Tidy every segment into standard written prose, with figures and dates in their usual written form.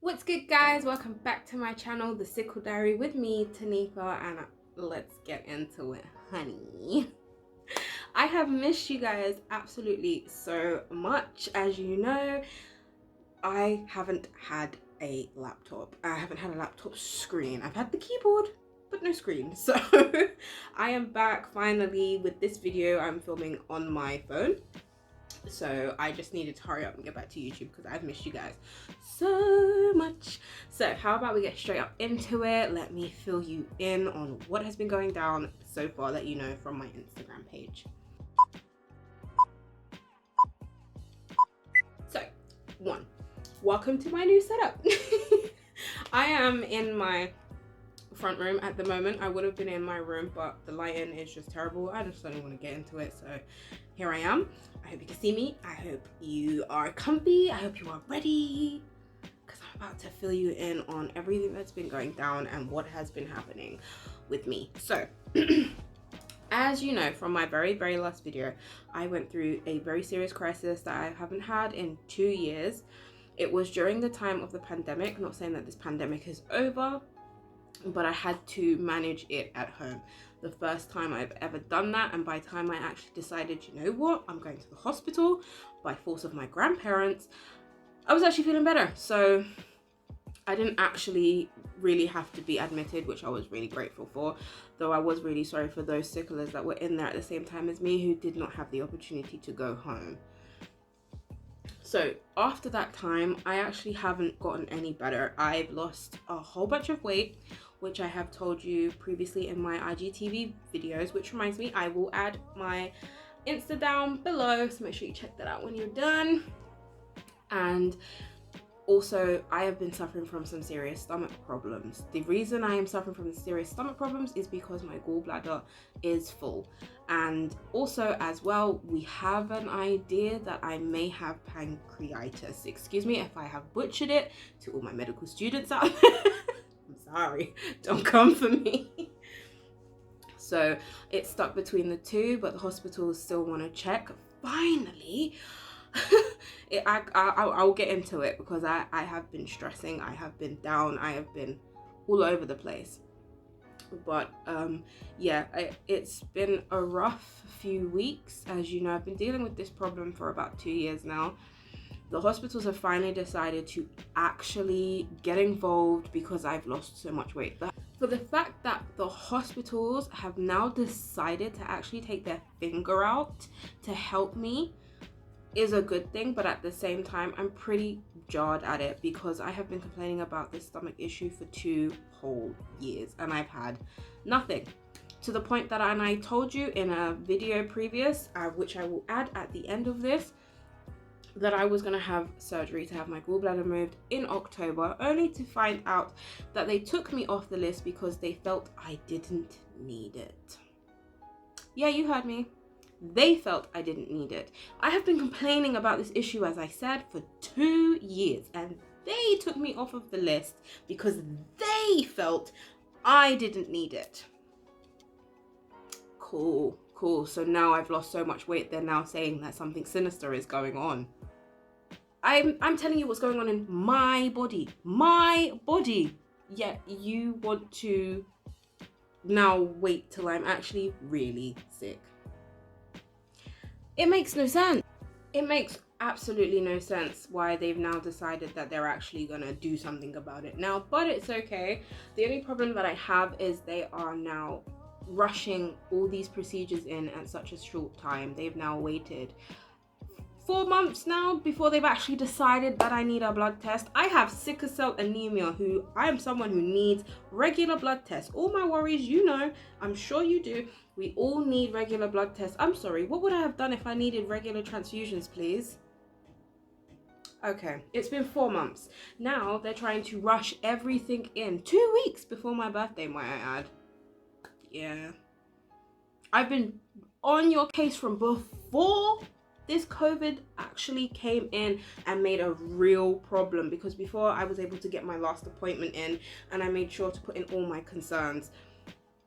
What's good, guys? Welcome back to my channel, The Sickle Diary, with me, Tanika, and let's get into it, honey. I have missed you guys absolutely so much. As you know, I haven't had a laptop. I haven't had a laptop screen. I've had the keyboard, but no screen. So I am back finally with this video. I'm filming on my phone. So I just needed to hurry up and get back to YouTube because I've missed you guys so much. So how about we get straight up into it? Let me fill you in on what has been going down so far, that you know from my Instagram page. So, one, welcome to my new setup. I am in my front room at the moment. I would have been in my room, but the lighting is just terrible. I just don't want to get into it, so here I am. I hope you can see me. I hope you are comfy. I hope you are ready, because I'm about to fill you in on everything that's been going down and what has been happening with me. So as you know from my very last video, I went through a very serious crisis that I haven't had in 2 years. It was during the time of the pandemic. Not saying that this pandemic is over, but I had to manage it at home. The first time I've ever done that, and by the time I actually decided, you know what, I'm going to the hospital by force of my grandparents, I was actually feeling better. So I didn't actually really have to be admitted, which I was really grateful for, though I was really sorry for those sicklers that were in there at the same time as me who did not have the opportunity to go home. So after that time, I actually haven't gotten any better. I've lost a whole bunch of weight, which I have told you previously in my IGTV videos, which reminds me, I will add my Insta down below, so make sure you check that out when you're done. And also, I have been suffering from some serious stomach problems. The reason I am suffering from serious stomach problems is because my gallbladder is full. And also as well, we have an idea that I may have pancreatitis. Excuse me if I have butchered it to all my medical students out there. I'm sorry, don't come for me. So it's stuck between the two, but the hospitals still want to check. Finally, I'll get into it because I have been stressing, I have been down, I have been all over the place. But yeah, it's been a rough few weeks. As you know, I've been dealing with this problem for about 2 years now. The hospitals have finally decided to actually get involved because I've lost so much weight. For the fact that the hospitals have now decided to actually take their finger out to help me is a good thing, but at the same time, I'm pretty jarred at it because I have been complaining about this stomach issue for 2 whole years and I've had nothing. To the point that, and I told you in a video previous, which I will add at the end of this, that I was gonna have surgery to have my gallbladder removed in October, only to find out that they took me off the list because they felt I didn't need it. Yeah, you heard me. They felt I didn't need it. I have been complaining about this issue, as I said, for 2 years, and they took me off of the list because they felt I didn't need it. Cool. So now I've lost so much weight, they're now saying that something sinister is going on. I'm telling you what's going on in my body. Yet you want to now wait till I'm actually really sick. It makes no sense. It makes absolutely no sense why they've now decided that they're actually gonna do something about it now, but it's okay. The only problem that I have is they are now rushing all these procedures in at such a short time. They've now waited 4 months now before they've actually decided that I need a blood test. I have sickle cell anemia, I am someone who needs regular blood tests. All my worries, you know, I'm sure you do. We all need regular blood tests. I'm sorry, what would I have done if I needed regular transfusions, please? Okay, it's been 4 months. Now they're trying to rush everything in 2 weeks before my birthday, might I add. Yeah. I've been on your case from before this COVID actually came in and made a real problem, because before I was able to get my last appointment in and I made sure to put in all my concerns.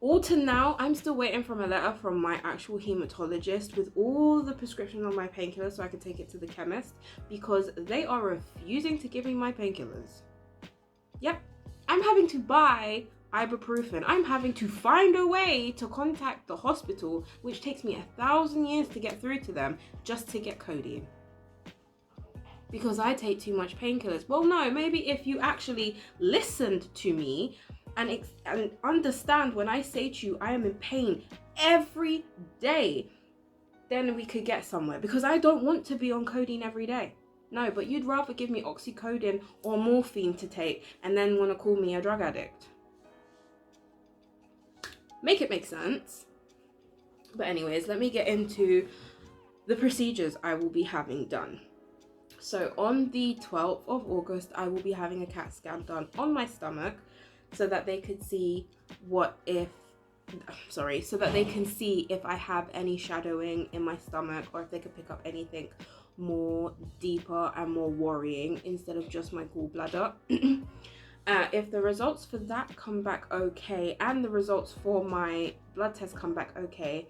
All to now, I'm still waiting for a letter from my actual hematologist with all the prescriptions on my painkillers so I can take it to the chemist, because they are refusing to give me my painkillers. Yep, I'm having to buy ibuprofen. I'm having to find a way to contact the hospital, which takes me 1,000 years to get through to them, just to get codeine. Because I take too much painkillers. Well, no, maybe if you actually listened to me and understand when I say to you, I am in pain every day, then we could get somewhere. Because I don't want to be on codeine every day. No, but you'd rather give me oxycodone or morphine to take and then want to call me a drug addict. Make it make sense. But anyways, let me get into the procedures I will be having done. So on the 12th of August, I will be having a CAT scan done on my stomach so that they could see so that they can see if I have any shadowing in my stomach, or if they could pick up anything more deeper and more worrying instead of just my gallbladder. If the results for that come back okay and the results for my blood test come back okay,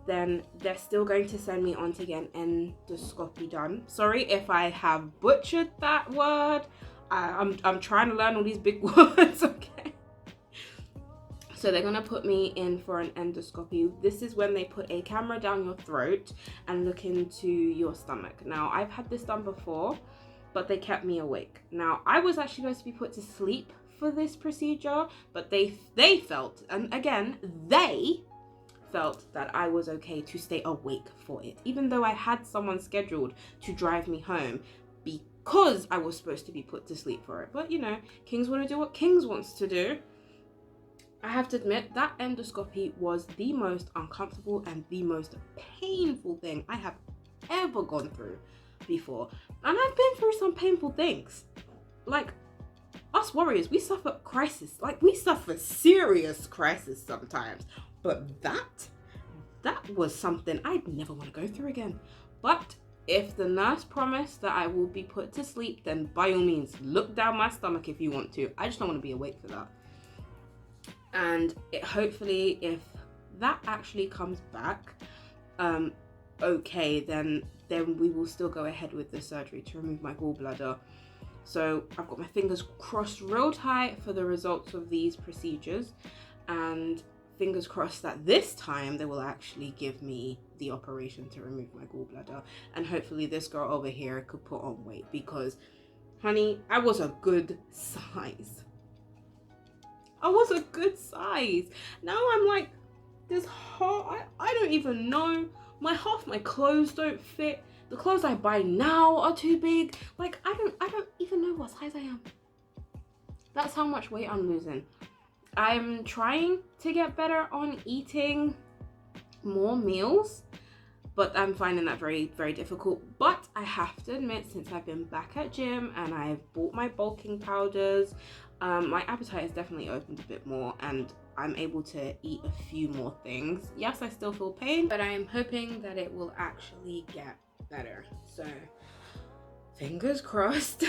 then they're still going to send me on to get an endoscopy done. Sorry if I have butchered that word. I'm trying to learn all these big words, okay? So they're gonna put me in for an endoscopy. This is when they put a camera down your throat and look into your stomach. Now, I've had this done before, but they kept me awake. Now, I was actually supposed to be put to sleep for this procedure, but they felt, and again, they felt that I was okay to stay awake for it, even though I had someone scheduled to drive me home because I was supposed to be put to sleep for it. But you know, kings want to do what kings wants to do. I have to admit that endoscopy was the most uncomfortable and the most painful thing I have ever gone through before. And I've been through some painful things. Like, us warriors, we suffer crisis. Like, we suffer serious crisis sometimes. But that was something I'd never want to go through again. But if the nurse promised that I will be put to sleep, then by all means, look down my stomach if you want to. I just don't want to be awake for that. And hopefully, if that actually comes back okay, then we will still go ahead with the surgery to remove my gallbladder. So I've got my fingers crossed real tight for the results of these procedures, and fingers crossed that this time they will actually give me the operation to remove my gallbladder, and hopefully this girl over here could put on weight, because honey, I was a good size. Now I'm like this whole, I don't even know. Half my clothes don't fit. The clothes I buy now are too big. Like, I don't even know what size I am. That's how much weight I'm losing. I'm trying to get better on eating more meals, but I'm finding that very, very difficult. But I have to admit, since I've been back at gym and I've bought my bulking powders, my appetite has definitely opened a bit more, and I'm able to eat a few more things. Yes, I still feel pain, but I am hoping that it will actually get better. So fingers crossed.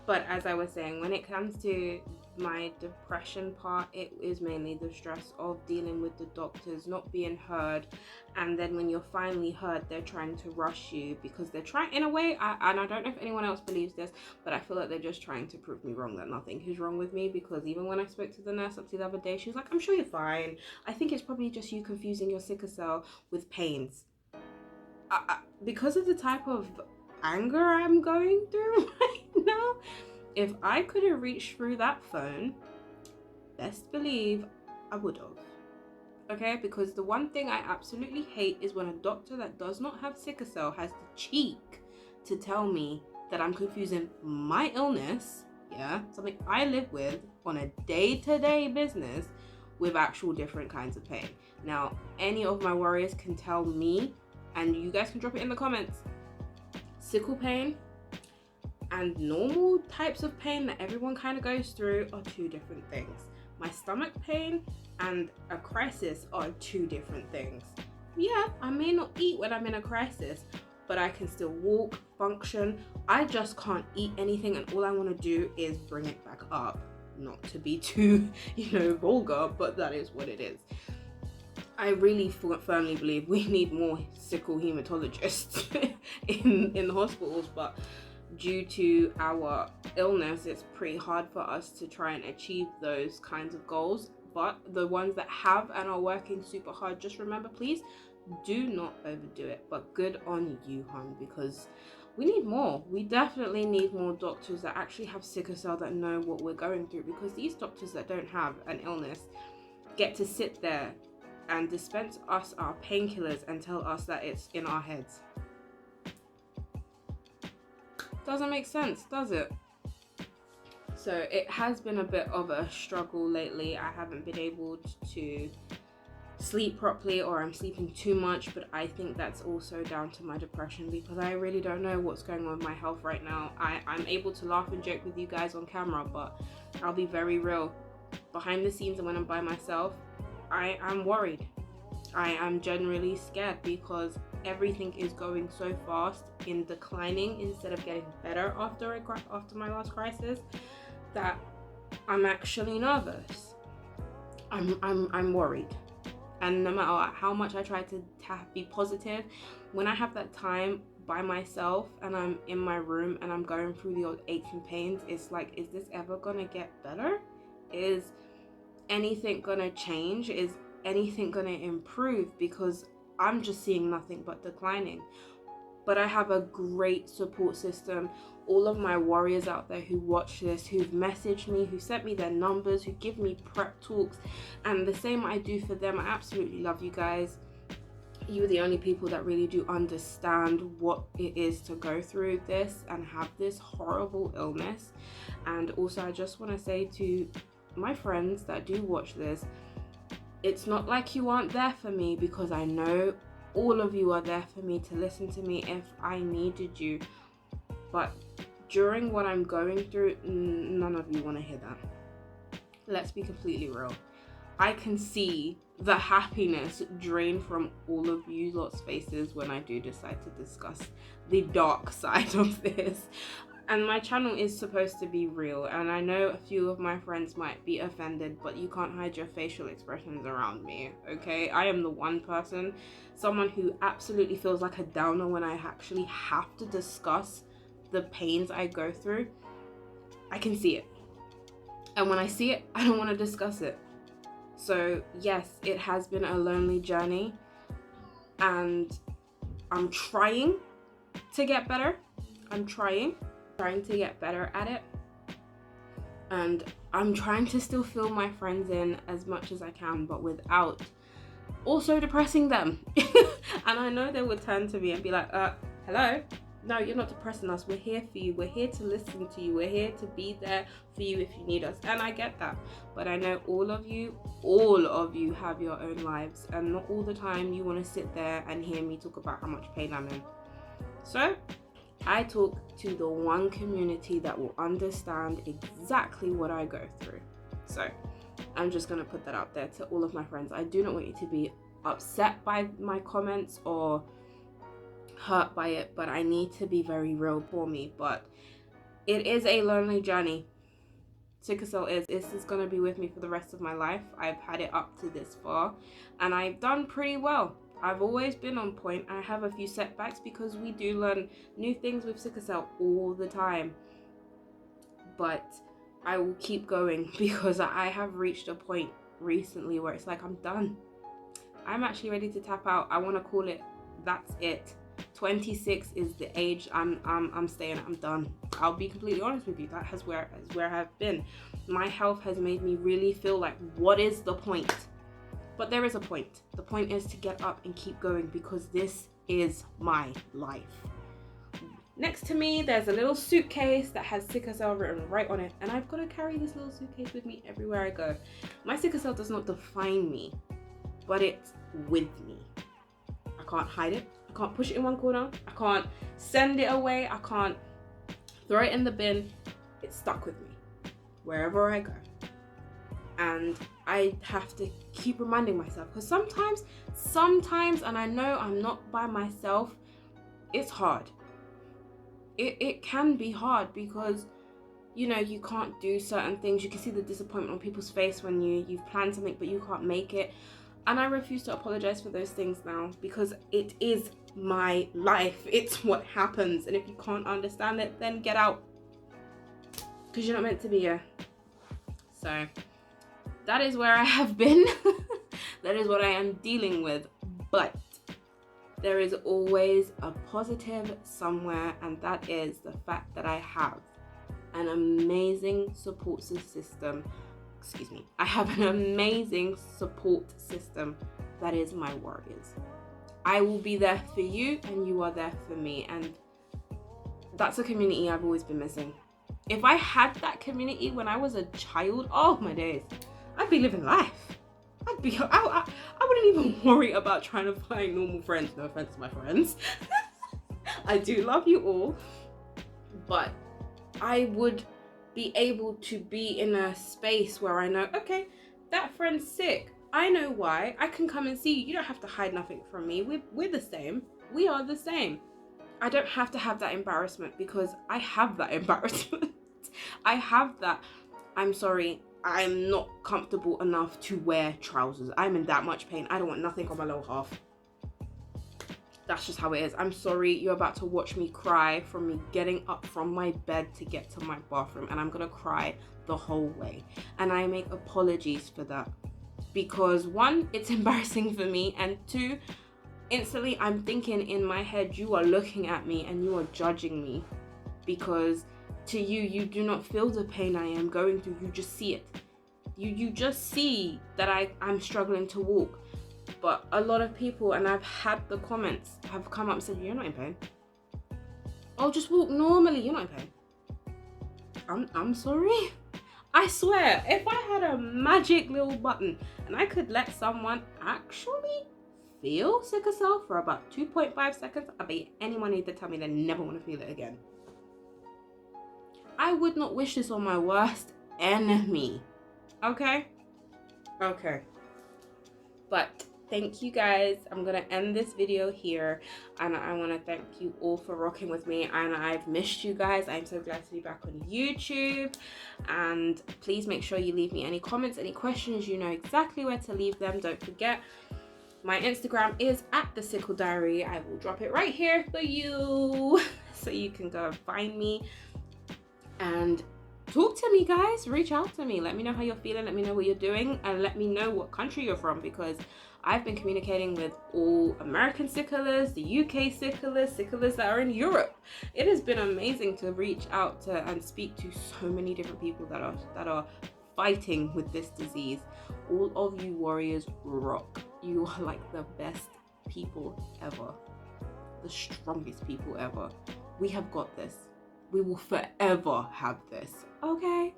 But as I was saying, when it comes to my depression part, it is mainly the stress of dealing with the doctors not being heard, and then when you're finally heard, they're trying to rush you because they're trying, in a way, and I don't know if anyone else believes this, but I feel like they're just trying to prove me wrong, that nothing is wrong with me. Because even when I spoke to the nurse up to the other day, she was like, I'm sure you're fine. I think it's probably just you confusing your sickle cell with pains. Because of the type of anger I'm going through right now, if I could have reached through that phone, best believe I would have. Okay, because the one thing I absolutely hate is when a doctor that does not have sickle cell has the cheek to tell me that I'm confusing my illness, something I live with on a day-to-day business, with actual different kinds of pain. Now, any of my warriors can tell me, and you guys can drop it in the comments, sickle pain and normal types of pain that everyone kind of goes through are two different things. My stomach pain and a crisis are two different things. Yeah, I may not eat when I'm in a crisis, but I can still walk, function. I just can't eat anything, and all I want to do is bring it back up. Not to be too, vulgar, but that is what it is. I really firmly believe we need more sickle hematologists in the hospitals, but due to our illness, it's pretty hard for us to try and achieve those kinds of goals. But the ones that have and are working super hard, just remember, please do not overdo it. But good on you, hon, because we need more. We definitely need more doctors that actually have sickle cell, that know what we're going through, because these doctors that don't have an illness get to sit there and dispense us our painkillers and tell us that it's in our heads. Doesn't make sense, does it? So it has been a bit of a struggle lately. I haven't been able to sleep properly, or I'm sleeping too much, but I think that's also down to my depression, because I really don't know what's going on with my health right now. I'm able to laugh and joke with you guys on camera, but I'll be very real. Behind the scenes and when I'm by myself, I'm worried. I am generally scared, because everything is going so fast in declining instead of getting better after my last crisis, that I'm actually nervous. I'm worried. And no matter how much I try to be positive, when I have that time by myself and I'm in my room and I'm going through the old aches and pains, it's like, is this ever gonna get better? Is anything gonna change? Is anything gonna improve? Because I'm just seeing nothing but declining. But I have a great support system. All of my warriors out there who watch this, who've messaged me, who sent me their numbers, who give me prep talks, and the same I do for them. I absolutely love you guys. You're the only people that really do understand what it is to go through this and have this horrible illness. And also, I just want to say to my friends that do watch this, it's not like you aren't there for me, because I know all of you are there for me to listen to me if I needed you. But during what I'm going through, none of you want to hear that. Let's be completely real. I can see the happiness drain from all of you lot's faces when I do decide to discuss the dark side of this. And my channel is supposed to be real, and I know a few of my friends might be offended, but you can't hide your facial expressions around me, okay? I am the one person, someone who absolutely feels like a downer when I actually have to discuss the pains I go through. I can see it. And when I see it, I don't want to discuss it. So yes, it has been a lonely journey, and I'm trying to get better. I'm trying to get better at it, and I'm trying to still fill my friends in as much as I can, but without also depressing them. And I know they would turn to me and be like, hello, no, you're not depressing us, we're here for you, we're here to listen to you, we're here to be there for you if you need us. And I get that, but I know all of you have your own lives, and not all the time you want to sit there and hear me talk about how much pain I'm in. So I talk to the one community that will understand exactly what I go through. So I'm just going to put that out there to all of my friends. I do not want you to be upset by my comments or hurt by it, but I need to be very real for me. But it is a lonely journey. Sickle cell this is going to be with me for the rest of my life. I've had it up to this far, and I've done pretty well. I've always been on point. I have a few setbacks because we do learn new things with sickle cell all the time. But I will keep going, because I have reached a point recently where it's like, I'm done. I'm actually ready to tap out. I want to call it, that's it. 26 is the age I'm staying at. I'm done. I'll be completely honest with you. That is where I have been. My health has made me really feel like, what is the point? But there is a point. The point is to get up and keep going, because this is my life. Next to me, there's a little suitcase that has sickle cell written right on it, and I've got to carry this little suitcase with me everywhere I go. My sickle cell does not define me, but it's with me. I can't hide it. I can't push it in one corner. I can't send it away. I can't throw it in the bin. It's stuck with me wherever I go. And I have to keep reminding myself, because sometimes, and I know I'm not by myself, it's hard. It can be hard, because you know, you can't do certain things. You can see the disappointment on people's face when you've planned something but you can't make it. And I refuse to apologize for those things now, because it is my life. It's what happens. And if you can't understand it, then get out. Because you're not meant to be here. So that is where I have been. That is what I am dealing with. But there is always a positive somewhere, and that is the fact that I have an amazing support system. Excuse me. I have an amazing support system that is my warriors. I will be there for you, and you are there for me. And that's a community I've always been missing. If I had that community when I was a child, oh my days, I'd be living life. I wouldn't even worry about trying to find normal friends. No offense to my friends. I do love you all. But I would be able to be in a space where I know, okay, that friend's sick. I know why. I can come and see you. You don't have to hide nothing from me. We're the same. We are the same. I don't have to have that embarrassment because I have that embarrassment. I have that, I'm sorry, I'm not comfortable enough to wear trousers. I'm in that much pain. I don't want nothing on my lower half. That's just how it is. I'm sorry, you're about to watch me cry from me getting up from my bed to get to my bathroom, and I'm gonna cry the whole way. And I make apologies for that. Because one, it's embarrassing for me, and two, instantly I'm thinking in my head, you are looking at me and you are judging me. Because to you, you do not feel the pain I am going through. You just see it. You just see that I'm struggling to walk. But a lot of people, and I've had the comments, have come up and said, you're not in pain. Oh, just walk normally. You're not in pain. I'm sorry. I swear, if I had a magic little button and I could let someone actually feel sickle cell for about 2.5 seconds, I bet anyone need to tell me they never want to feel it again. I would not wish this on my worst enemy. Okay? Okay. But thank you guys. I'm going to end this video here. And I want to thank you all for rocking with me. And I've missed you guys. I'm so glad to be back on YouTube. And please make sure you leave me any comments, any questions. You know exactly where to leave them. Don't forget, my Instagram is @thesickle_diary. I will drop it right here for you. So you can go and find me. And talk to me, guys. Reach out to me. Let me know how you're feeling. Let me know what you're doing. And let me know what country you're from, because I've been communicating with all American sicklers, the UK sicklers that are in Europe. It has been amazing to reach out to and speak to so many different people that are fighting with this disease. All of you warriors rock. You are like the best people ever. The strongest people ever. We have got this. We will forever have this, okay?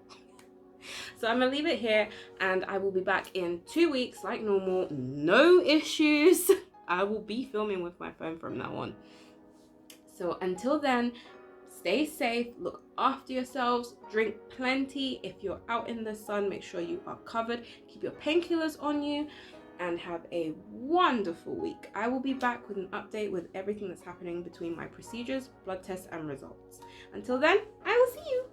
So I'm gonna leave it here, and I will be back in 2 weeks like normal. No issues. I will be filming with my phone from now on. So until then, stay safe, look after yourselves, drink plenty. If you're out in the sun, make sure you are covered. Keep your painkillers on you, and have a wonderful week. I will be back with an update with everything that's happening between my procedures, blood tests, and results. Until then, I will see you.